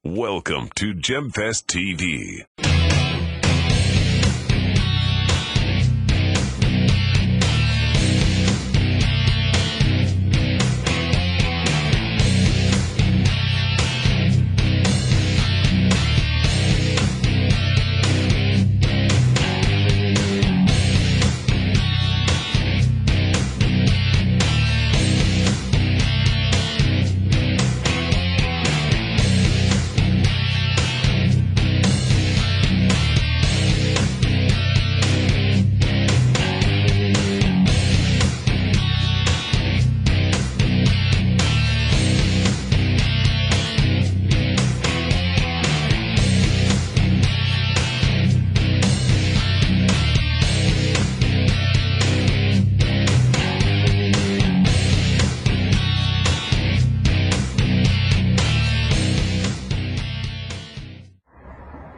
Welcome to GemFest TV.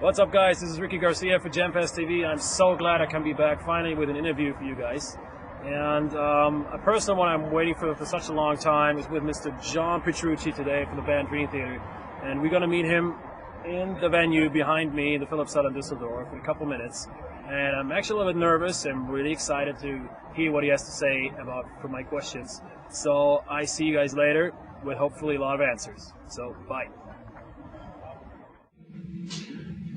What's up, guys? This is Ricky Garcia for GemFest TV. I'm so glad I can be back finally with an interview for you guys. And a personal one I'm waiting for such a long time is with Mr. John Petrucci today from the band Dream Theater. And we're going to meet him in the venue behind me in the Philippsthal in Düsseldorf in a couple minutes. And I'm actually a little bit nervous. I'm really excited to hear what he has to say for my questions. So I see you guys later with hopefully a lot of answers. So bye.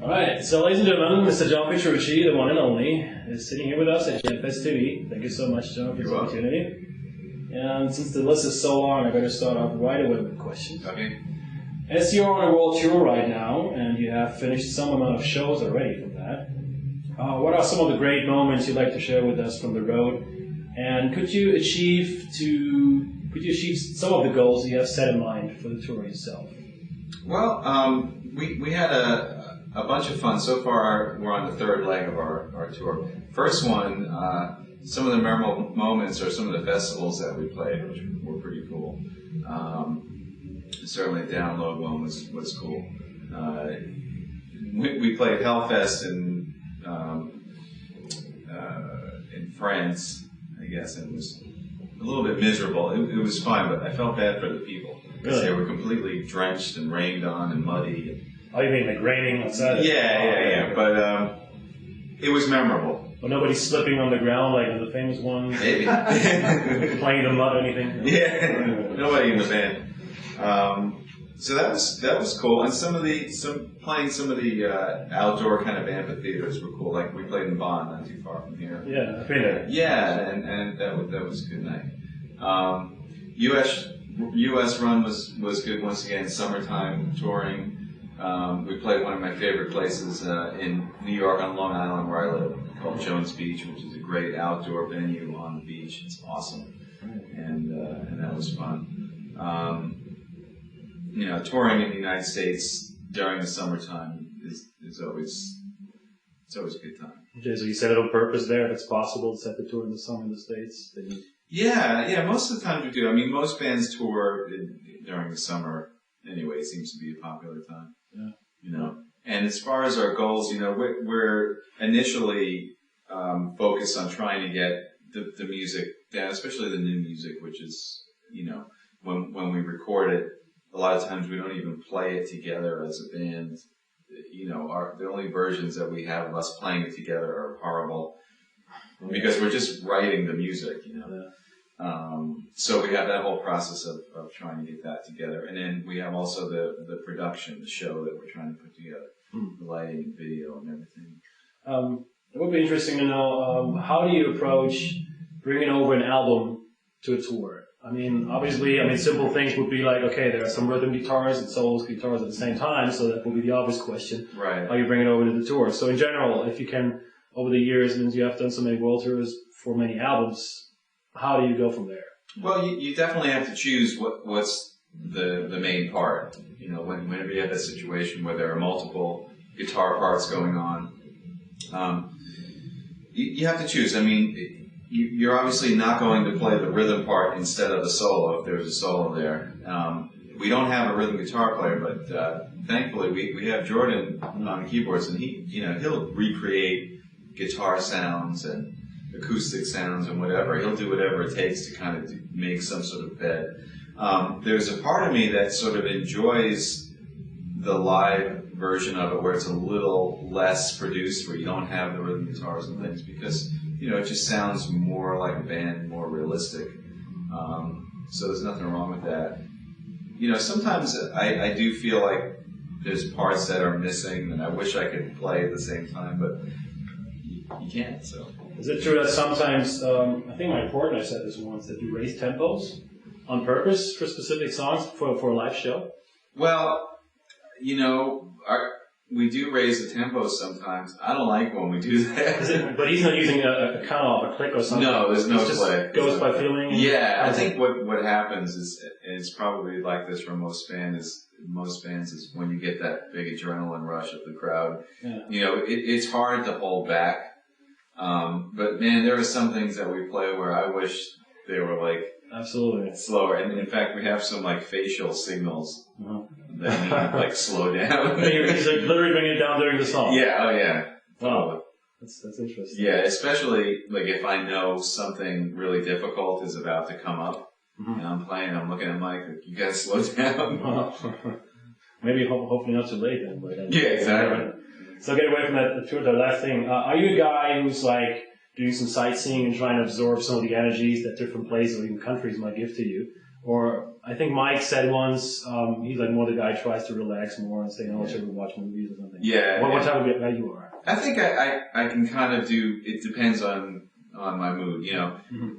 Alright, so ladies and gentlemen, Mr. John Petrucci, the one and only, is sitting here with us at GemFest TV. Thank you so much, John, for this opportunity. And since the list is so long, I better start off right away with questions. Okay. As you're on a world tour right now, and you have finished some amount of shows already from that, what are some of the great moments you'd like to share with us from the road? And could you achieve some of the goals you have set in mind for the tour yourself? Well, we had a bunch of fun. So far, we're on the third leg of our tour. First one, some of the memorable moments are some of the festivals that we played, which were pretty cool. Certainly, the Download one was cool. We played Hellfest in France, I guess, and it was a little bit miserable. It was fun, but I felt bad for the people because they were completely drenched and rained on and muddy. Oh, you mean like raining outside? Yeah. But it was memorable. Well, nobody's slipping on the ground like in the famous one? Maybe. Playing the mud or anything? No? Yeah, nobody in the band. So that was cool. And playing some of the outdoor kind of amphitheaters were cool. Like we played in Bonn, not too far from here. Yeah, I've been there. Yeah, and that was a good night. U.S. run was good once again. Summertime touring. We played one of my favorite places in New York on Long Island where I live, called Jones Beach, which is a great outdoor venue on the beach. It's awesome, and that was fun. Touring in the United States during the summertime is always a good time. Okay, so you set it on purpose there. If it's possible to set the tour in the summer in the States. Yeah. Most of the time we do. I mean, most bands tour during the summer anyway. It seems to be a popular time. Yeah. And as far as our goals, we're initially focused on trying to get the music down, especially the new music, which is, when we record it, a lot of times we don't even play it together as a band. The only versions that we have of us playing it together are horrible because we're just writing the music, So we have that whole process of trying to get that together. And then we have also the production, the show that we're trying to put together, the lighting, video, and everything. It would be interesting to know, how do you approach bringing over an album to a tour? I mean, obviously, simple things would be like, okay, there are some rhythm guitars and solos guitars at the same time, so that would be the obvious question. Right. How you bring it over to the tour. So in general, if you can, over the years, since you have done so many world tours for many albums, how do you go from there? Well, you definitely have to choose what's the main part. Whenever you have that situation where there are multiple guitar parts going on, you have to choose. I mean, you're obviously not going to play the rhythm part instead of the solo if there's a solo there. We don't have a rhythm guitar player, but thankfully we have Jordan on keyboards, and he'll recreate guitar sounds and acoustic sounds and whatever. He'll do whatever it takes to kind of make some sort of bed. There's a part of me that sort of enjoys the live version of it where it's a little less produced, where you don't have the rhythm guitars and things, because it just sounds more like a band, more realistic. So there's nothing wrong with that. Sometimes I do feel like there's parts that are missing, and I wish I could play at the same time, but you can't. So is it true that sometimes I think my report, I said this once, that you raise tempos on purpose for specific songs for a live show? Well, we do raise the tempos sometimes. I don't like when we do that. But he's not using a count off, a click or something. No, there's no just click. Goes by feeling. Yeah, I think what happens is, and it's probably like this for most bands is when you get that big adrenaline rush of the crowd. Yeah. It's hard to hold back. But man, there are some things that we play where I wish they were like absolutely slower. And in fact, we have some like facial signals that need like slow down. He's like literally bringing it down during the song. Yeah. Oh yeah. Wow. That's interesting. Yeah, especially like if I know something really difficult is about to come up, and I'm playing, I'm looking at Mike, like, you gotta slow down. Maybe hopefully not too late then. Yeah, exactly. So get away from that tour. The last thing, are you a guy who's like doing some sightseeing and trying to absorb some of the energies that different places or even countries might give to you? Or I think Mike said once, he's like more the guy who tries to relax more and stay in a hotel and watch movies or something. Yeah. What type of guy you are? I think I can kind of do, it depends on my mood,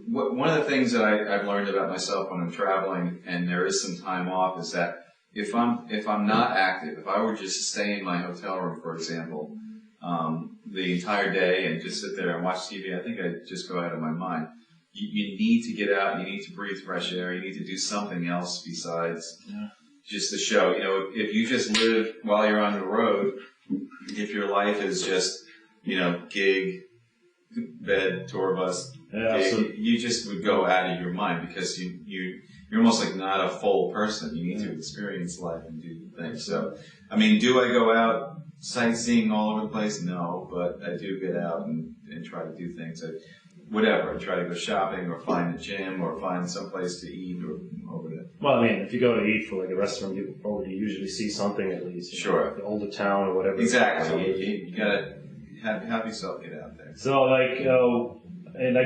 One of the things that I've learned about myself when I'm traveling and there is some time off is that if I'm not active, if I were just to stay in my hotel room, for example, the entire day and just sit there and watch TV, I think I'd just go out of my mind. You need to get out, you need to breathe fresh air, you need to do something else besides just the show. If you just live while you're on the road, if your life is just, gig, bed, tour bus, gig, you just would go out of your mind because you're almost like not a full person. You need to experience life and do things. So, do I go out sightseeing all over the place? No, but I do get out and try to do things. I try to go shopping or find a gym or find some place to eat or whatever. Well, if you go to eat for like a restaurant, you probably usually see something at least. Sure. The older town or whatever. Exactly. You gotta have yourself get out there. So like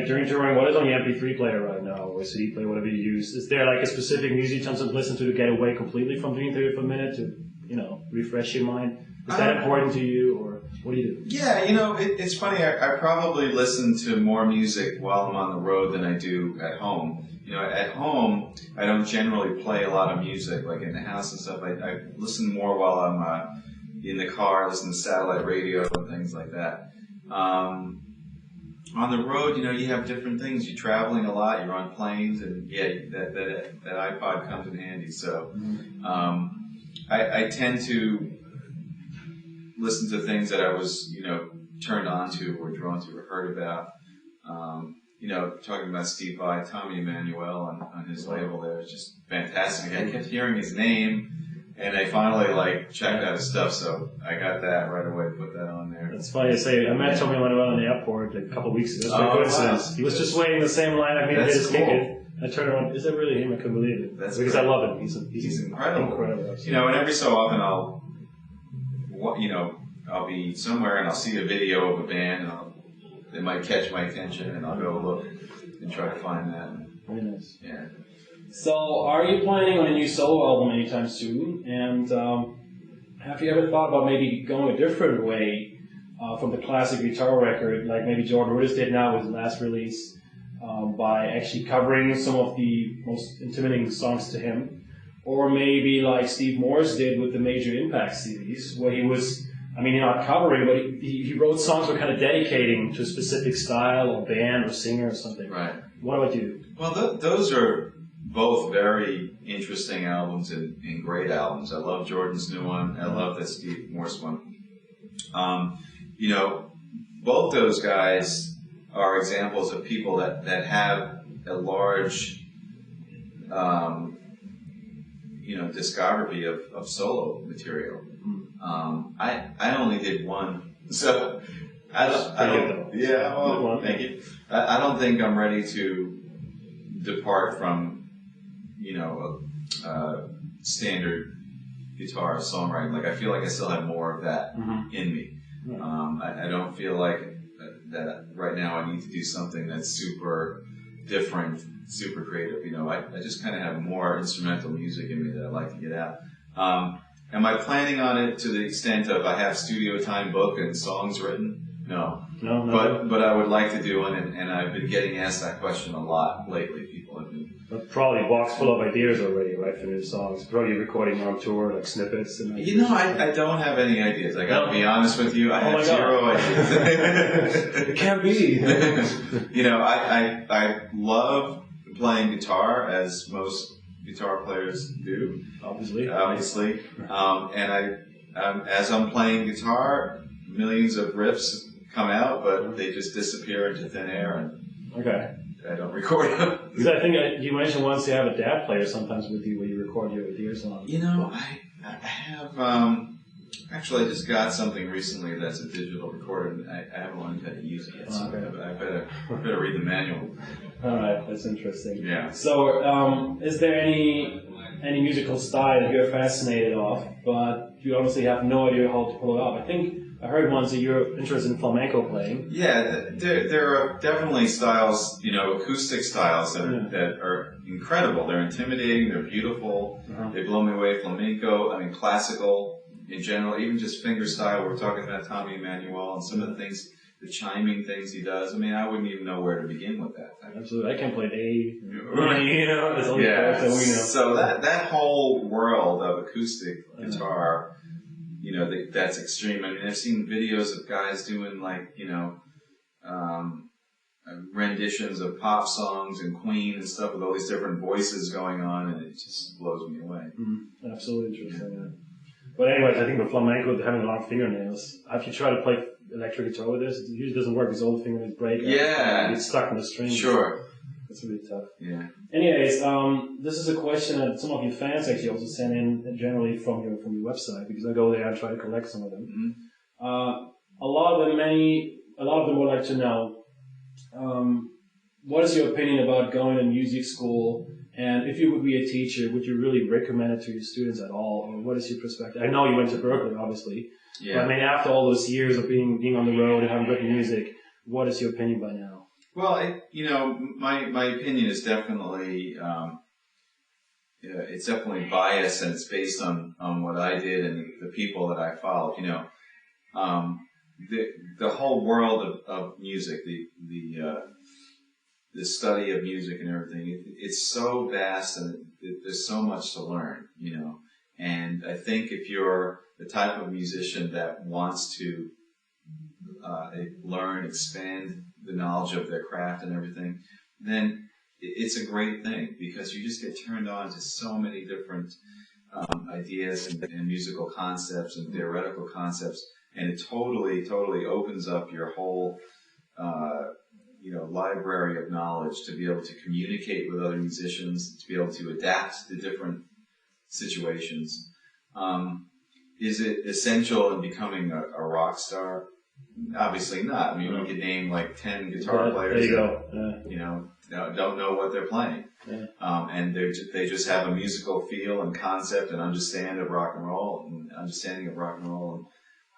during touring, what is on your MP3 player right now or CD player, whatever you use? Is there like a specific music you tend to listen to get away completely from being there for a minute to, refresh your mind? Is that important to you, or what do you do? Yeah, it's funny. I probably listen to more music while I'm on the road than I do at home. At home, I don't generally play a lot of music, like in the house and stuff. I listen more while I'm in the car, listen to satellite radio and things like that. On the road, you have different things. You're traveling a lot. You're on planes, and that iPod comes in handy. So I tend to listen to things that I was, turned on to or drawn to or heard about. Talking about Steve Vai, Tommy Emmanuel on his label there is just fantastic. I kept hearing his name, and I finally checked out his stuff, so I got that right away, put that on there. It's funny to say, I met Tommy Emmanuel in the airport a couple of weeks ago. Wow. He was just waiting the same line I made to get his ticket. I turned around, is that really him? I couldn't believe it. That's because great. I love him. He's incredible. Absolutely. And every so often I'll be somewhere and I'll see a video of a band and they might catch my attention and I'll go look and try to find that. Very nice. Yeah. So, are you planning on a new solo album anytime soon? And have you ever thought about maybe going a different way from the classic guitar record, like maybe Jordan Rudess did now with his last release, by actually covering some of the most intimidating songs to him? Or maybe like Steve Morse did with the Major Impact CDs, where he was, not covering, but he wrote songs that were kind of dedicating to a specific style or band or singer or something. Right. What about you? Well, those are both very interesting albums and great albums. I love Jordan's new one. I love the Steve Morse one. Both those guys are examples of people that have a large, discography of solo material. I only did one, so thank you. I don't think I'm ready to depart from, a standard guitar songwriting. Like I feel like I still have more of that in me. I don't feel like that right now I need to do something that's super different, super creative. You know, I just kind of have more instrumental music in me that I like to get out. Am I planning on it to the extent of I have studio time booked and songs written? No. But I would like to do it, and I've been getting asked that question a lot lately. People have been. But probably a box full of ideas already, right, for new songs. Probably recording on tour, like snippets. And you know, I don't have any ideas. I got to be honest with you. I have zero ideas. It can't be. You know, I love playing guitar, as most guitar players do. Obviously. And as I'm playing guitar, millions of riffs come out, but they just disappear into thin air, and I don't record them. Because I think you mentioned once you have a DAT player sometimes with you where you record your ideas on. You know, I have, actually I just got something recently that's a digital recorder, and I haven't learned how to use it yet, so I better read the manual. Alright, that's interesting. Yeah. So, is there any musical style that you're fascinated of, but you honestly have no idea how to pull it off? I think I heard once that you're interested in flamenco playing. Yeah, there are definitely styles, you know, acoustic styles that are incredible. They're intimidating, they're beautiful, they blow me away. Flamenco, I mean classical in general, even just fingerstyle. We're talking about Tommy Emmanuel and some of the things, the chiming things he does. I mean, I wouldn't even know where to begin with that. Absolutely, I can't play an A. You know, it's only that we know. So that whole world of acoustic guitar. You know, that's extreme. I mean, I've seen videos of guys doing like, you know, renditions of pop songs and Queen and stuff with all these different voices going on, and it just blows me away. Absolutely interesting. Yeah. But anyways, I think with flamenco, having long fingernails, if you try to play electric guitar with this, it usually doesn't work because all the fingernails break. Yeah. It's stuck in the string. Sure. It's really tough. Yeah. Anyways, this is a question that some of your fans actually also send in generally from your website, because I go there and try to collect some of them. A lot of them would like to know, what is your opinion about going to music school? And if you would be a teacher, would you really recommend it to your students at all? Or what is your perspective? I know you went to Berkeley, obviously. Yeah. But I mean, after all those years of being on the road and having written music, what is your opinion by now? Well, you know, my opinion is definitely, it's definitely biased, and it's based on what I did and the people that I followed. You know, the whole world of music, the study of music and everything, it's so vast, and there's so much to learn. You know, and I think if you're the type of musician that wants to learn, expand the knowledge of their craft and everything, then it's a great thing, because you just get turned on to so many different ideas and musical concepts and theoretical concepts, and it totally opens up your whole you know, library of knowledge to be able to communicate with other musicians, to be able to adapt to different situations. Is it essential in becoming a rock star? Obviously not. I mean, we could name like 10 guitar players that, you know, don't know what they're playing. And they just have a musical feel and concept and understanding of rock and roll. And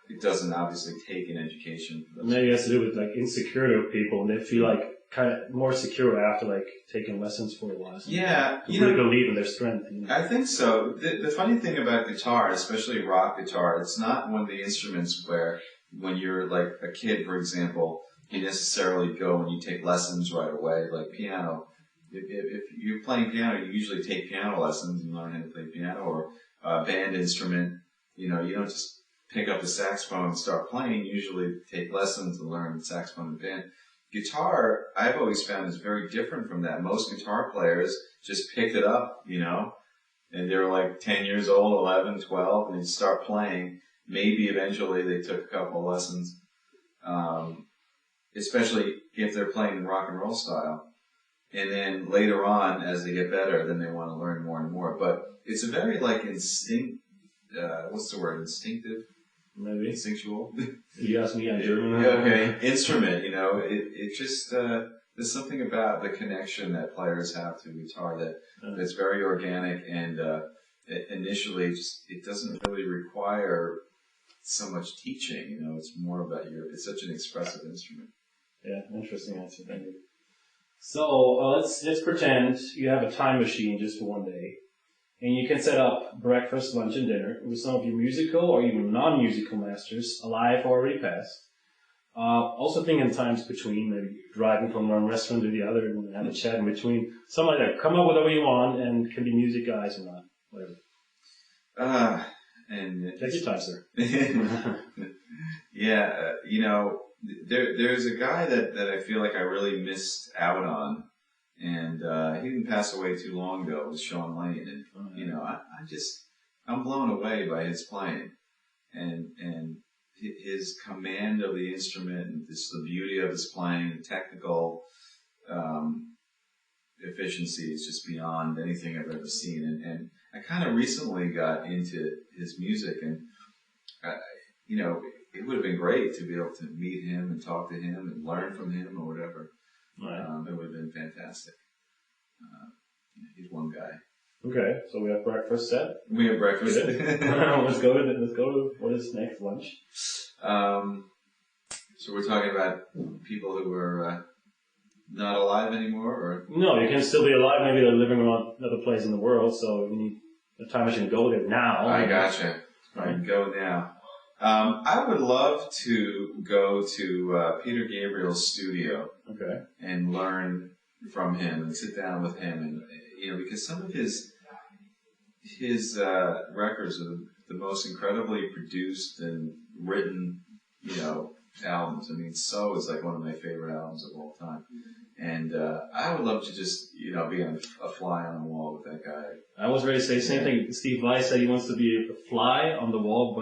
it doesn't obviously take an education. Maybe it has to do with like insecurity of people, and they feel like kind of more secure after like taking lessons for a while. So you really believe in their strength. You know? I think so. The funny thing about guitar, especially rock guitar, it's not one of the instruments where when you're like a kid, for example, you necessarily go and you take lessons right away, like piano. If you're playing piano, you usually take piano lessons and learn how to play piano, or a band instrument. You know, you don't just pick up the saxophone and start playing. You usually take lessons and learn saxophone and band. Guitar, I've always found, is very different from that. Most guitar players just picked it up, you know, and they were like 10 years old, 11, 12, and they start playing. Maybe eventually they took a couple of lessons, especially if they're playing in rock and roll style. And then later on, as they get better, then they want to learn more and more. But it's a very like what's the word? Instinctive? Maybe. Instinctual? You asked me on German. Okay. Instrument, you know, it just, there's something about the connection that players have to guitar that's very organic, and initially it doesn't really require so much teaching. It's more about it's such an expressive instrument. Yeah, interesting answer. Thank you. So let's pretend you have a time machine just for one day, and you can set up breakfast, lunch, and dinner with some of your musical or even non-musical masters, alive or already passed. Also think in times between, maybe driving from one restaurant to the other and have a chat in between. Something like that. Come up with whatever you want, and it can be music guys or not, whatever. Take your time, sir. Yeah, there's a guy that I feel like I really missed out on, and he didn't pass away too long ago. It was Sean Lane, and I'm blown away by his playing, and his command of the instrument, and the beauty of his playing, the technical efficiency is just beyond anything I've ever seen. And I kind of recently got into his music, and it would have been great to be able to meet him and talk to him and learn from him or whatever. Right. It would have been fantastic. He's one guy. Okay, so we have breakfast set. We have breakfast. Let's go to what is next, lunch. So we're talking about people who are not alive anymore, or no? You can still be alive. Maybe they're living around another place in the world. So you need a time machine to go there now. I gotcha. Right. Go now. I would love to go to Peter Gabriel's studio. Okay. And learn from him and sit down with him, and because some of his records are the most incredibly produced and written, albums. I mean, So is like one of my favorite albums of all time. And I would love to just, be a fly on the wall with that guy. I was ready to say the same thing. Steve Vai said he wants to be a fly on the wall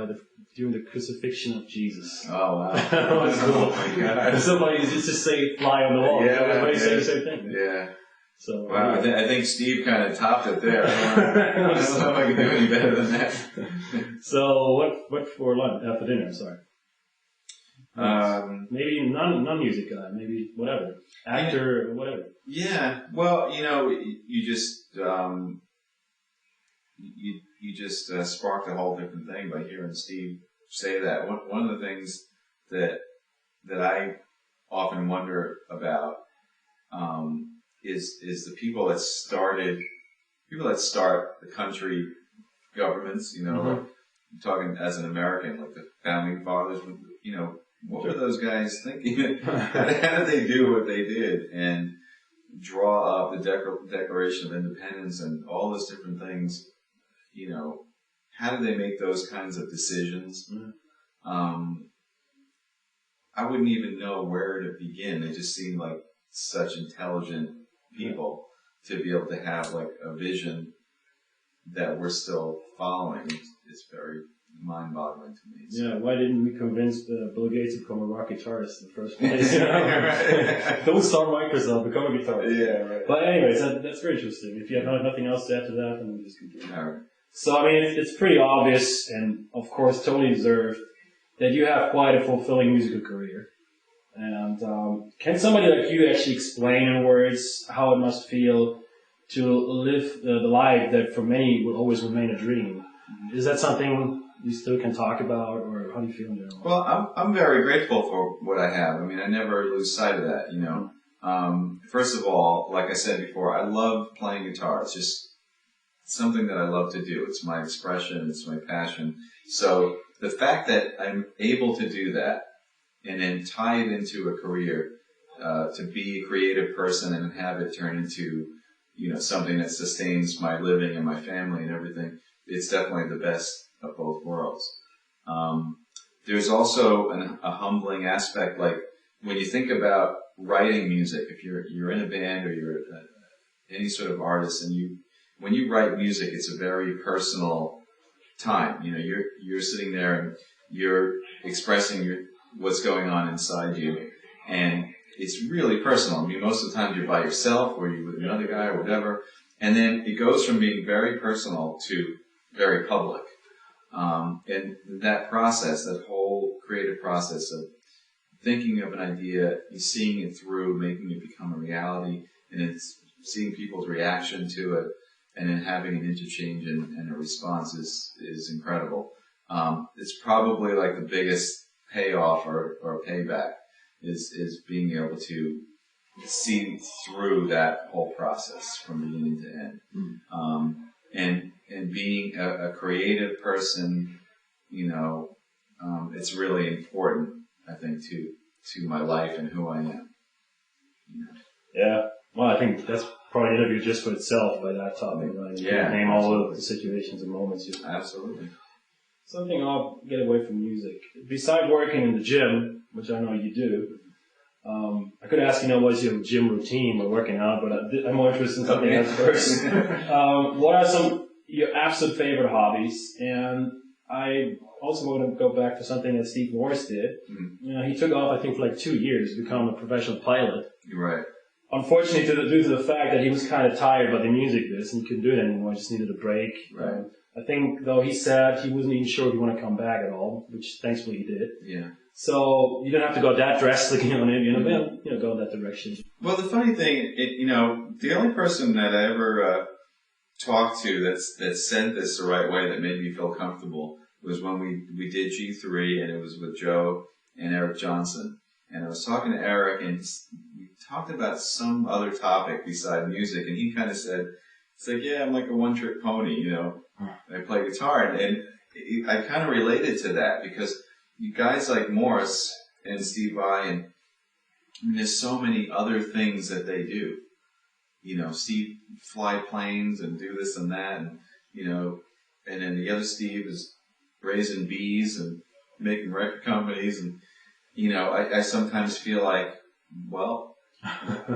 during the crucifixion of Jesus. Oh, wow. That was cool. Oh, my God. Somebody used to say fly on the wall. Yeah, everybody say the same thing. Yeah. So, wow, I think Steve kind of topped it there. I don't know if I can do any better than that. So what for lunch? For dinner, I'm sorry. Maybe non-music guy, maybe whatever. Actor, whatever. Yeah, well, you just sparked a whole different thing by hearing Steve say that. One of the things that I often wonder about is the people that start the country governments. Like, I'm talking as an American, like the founding fathers. What were those guys thinking? How did they do what they did and draw up the Declaration of Independence and all those different things? How did they make those kinds of decisions? I wouldn't even know where to begin. They just seem like such intelligent people to be able to have like a vision that we're still following. It's very mind-boggling to me. Yeah, why didn't we convince Bill Gates to become a rock guitarist in the first place? Don't start Microsoft, become a guitarist. Yeah, right. But anyways, that's very interesting. If you have nothing else to add to that, then we just continue. All right. So, I mean, it's pretty obvious, and of course totally deserved, that you have quite a fulfilling musical career. And can somebody like you actually explain in words how it must feel to live the life that for many will always remain a dream? Is that something you still can talk about, or how do you feel in general? Well, I'm very grateful for what I have. I mean, I never lose sight of that, First of all, like I said before, I love playing guitar. It's just something that I love to do. It's my expression. It's my passion. So the fact that I'm able to do that and then tie it into a career, to be a creative person and have it turn into, something that sustains my living and my family and everything, it's definitely the best of both worlds. There's also a humbling aspect, like when you think about writing music, if you're in a band or you're any sort of artist, and when you write music, it's a very personal time. You're sitting there and you're expressing what's going on inside you, and it's really personal. I mean, most of the time you're by yourself or you're with another guy or whatever, and then it goes from being very personal to very public. And that process, that whole creative process of thinking of an idea, seeing it through, making it become a reality, and then seeing people's reaction to it, and then having an interchange and a response is incredible. It's probably like the biggest payoff or payback is being able to see through that whole process from beginning to end. And being a creative person, it's really important, I think, to my life and who I am. Yeah. Well, I think that's probably an interview just for itself by that topic, right? You can name all of the situations and moments. Absolutely. Something I'll get away from music. Besides working in the gym, which I know you do, I could ask what's your gym routine or working out, but I'm more interested in something else first. What are some your absolute favorite hobbies? And I also want to go back to something that Steve Morse did. He took off, I think, for like 2 years to become a professional pilot. Right. Unfortunately, due to the fact that he was kind of tired by the music business and couldn't do it anymore, just needed a break. Right. I think, though, he said he wasn't even sure if he wanted to come back at all, which thankfully he did. Yeah. So you don't have to go that drastically on it, go in that direction. Well, the funny thing, the only person that I ever talked to that said this the right way that made me feel comfortable was when we did G3, and it was with Joe and Eric Johnson. And I was talking to Eric, and we talked about some other topic beside music, and he kind of said, it's like, yeah, I'm like a one-trick pony, I play guitar. And I kind of related to that because you guys like Morse and Steve Vai, and there's so many other things that they do. Steve fly planes and do this and that, and then the other Steve is raising bees and making record companies, and I sometimes feel like, well,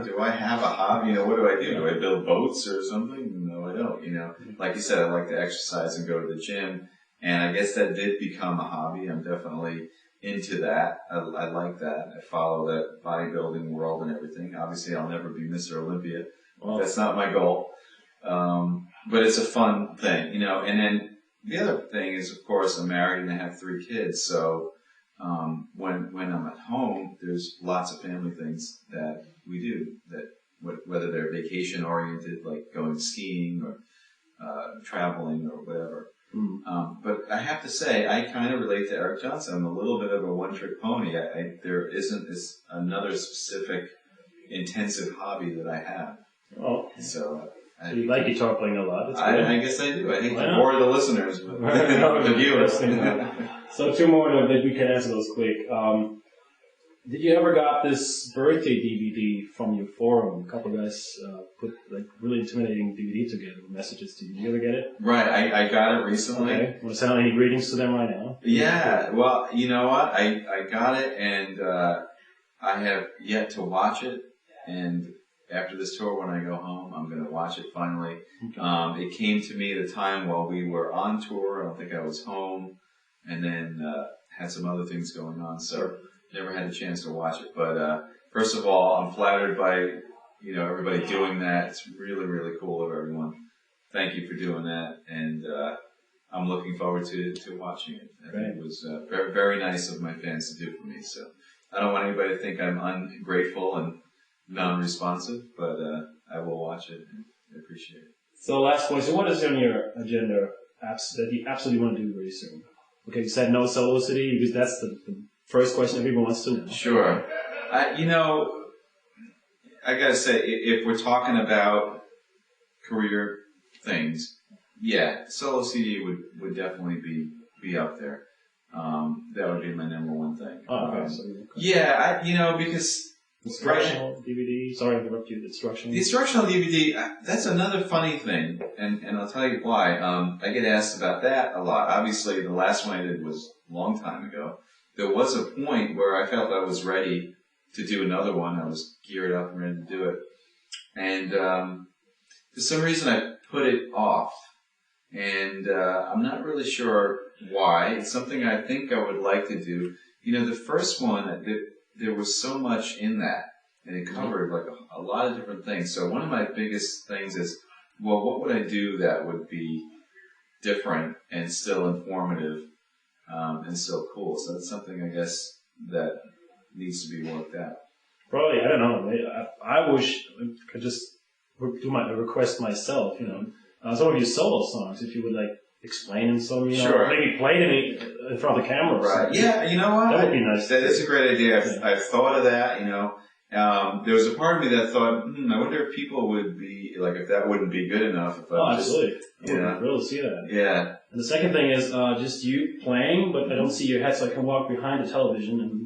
do I have a hobby? What do I do? Do I build boats or something? No, I don't. Like you said, I like to exercise and go to the gym, and I guess that did become a hobby. I'm definitely into that. I like that. I follow that bodybuilding world and everything. Obviously, I'll never be Mr. Olympia. Well, that's not my goal. But it's a fun thing, And then the other thing is, of course, I'm married and I have 3 kids. So when I'm at home, there's lots of family things that we do, that whether they're vacation oriented, like going skiing or traveling or whatever. But I have to say, I kind of relate to Eric Johnson. I'm a little bit of a one-trick pony. There isn't another specific intensive hobby that I have. Oh, so you like guitar playing a lot. I guess I do. I think to bore the listeners, the viewers. So 2 more that we can answer those quick. Did you ever got this birthday DVD from your forum? A couple of guys put like really intimidating DVD together with messages to you. Did you ever get it? Right, I got it recently. Okay. Want to send any greetings to them right now? Yeah, well, you know what? I got it, and I have yet to watch it. And after this tour, when I go home, I'm going to watch it finally. Okay. It came to me at a time while we were on tour. I don't think I was home, and then had some other things going on. So never had a chance to watch it. But first of all, I'm flattered by everybody doing that. It's really, really cool of everyone. Thank you for doing that, and I'm looking forward to watching it. I think it was very, very nice of my fans to do for me. So I don't want anybody to think I'm ungrateful and non-responsive, but I will watch it and I appreciate it. So last question, what is on your agenda that you absolutely want to do very soon? Okay, you said no solo city, because that's the first question everyone wants to know. Sure. I gotta say, if we're talking about career things, yeah, solo CD would definitely be up there. That would be my number one thing. Oh, okay. Yeah, because instructional DVD. Sorry to interrupt you. The instructional DVD. That's another funny thing, and I'll tell you why. I get asked about that a lot. Obviously, the last one I did was a long time ago. There was a point where I felt I was ready to do another one. I was geared up and ready to do it, and for some reason I put it off, and I'm not really sure why. It's something I think I would like to do. The first one, there was so much in that, and it covered like a lot of different things. So one of my biggest things is, well, what would I do that would be different and still informative and still cool? So that's something, I guess, that needs to be worked out. Probably, I don't know. I wish I could just do my request myself. some of your solo songs, if you would like explain in some, Sure. maybe play it in front of the camera. Right. Yeah. You know what? That would be nice. That's a great idea. I've thought of that. There was a part of me that thought, I wonder if people would be like, if that wouldn't be good enough. If absolutely. I would really see that. Yeah. And the second thing is just you playing, but I don't see your head, so I can walk behind the television and.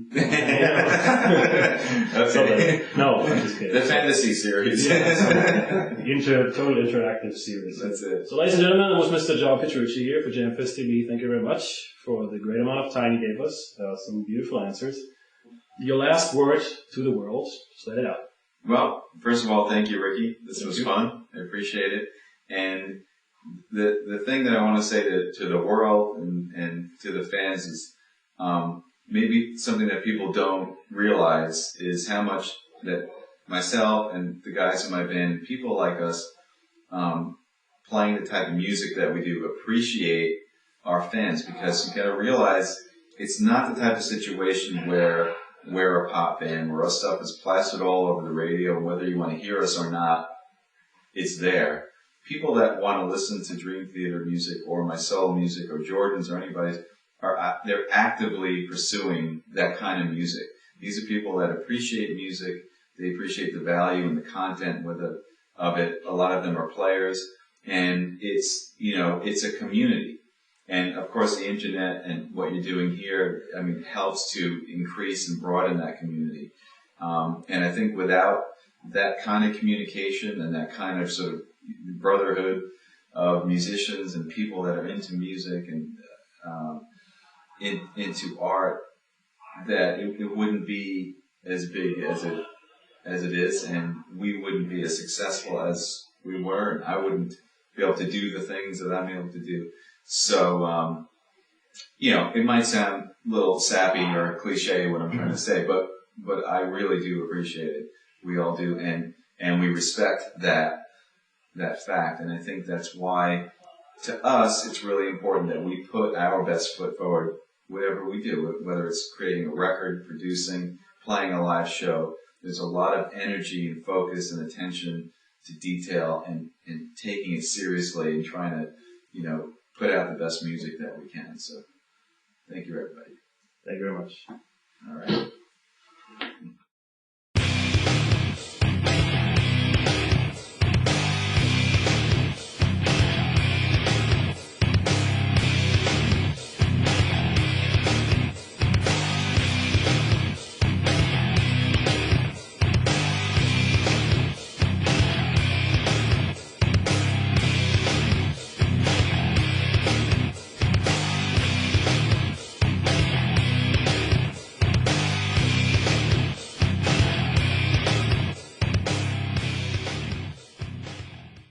Okay. No, I'm just kidding. The fantasy series. Total interactive series. That's it. So, ladies and gentlemen, that was Mr. John Petrucci here for JamFest TV. Thank you very much for the great amount of time you gave us. Some beautiful answers. Your last word to the world. Just let it out. Well, first of all, thank you, Ricky. This was fun. I appreciate it. And the thing that I want to say to the world and to the fans is maybe something that people don't realize is how much that myself and the guys in my band, people like us, playing the type of music that we do, appreciate our fans, because you got to realize it's not the type of situation where we're a pop band, where our stuff is plastered all over the radio, and whether you want to hear us or not, it's there. People that want to listen to Dream Theater music or my solo music or Jordan's or anybody's, they're actively pursuing that kind of music. These are people that appreciate music. They appreciate the value and the content of it. A lot of them are players, and it's a community. And of course, the internet and what you're doing here, helps to increase and broaden that community. And I think without that kind of communication and that kind of sort of brotherhood of musicians and people that are into music and into art, that it wouldn't be as big as it is, and we wouldn't be as successful as we were, and I wouldn't be able to do the things that I'm able to do. So, it might sound a little sappy or cliche what I'm trying to say, but I really do appreciate it. We all do, and we respect that fact, and I think that's why, to us, it's really important that we put our best foot forward, whatever we do, whether it's creating a record, producing, playing a live show. There's a lot of energy and focus and attention to detail and taking it seriously and trying to, put out the best music that we can. So, thank you, everybody. Thank you very much. All right.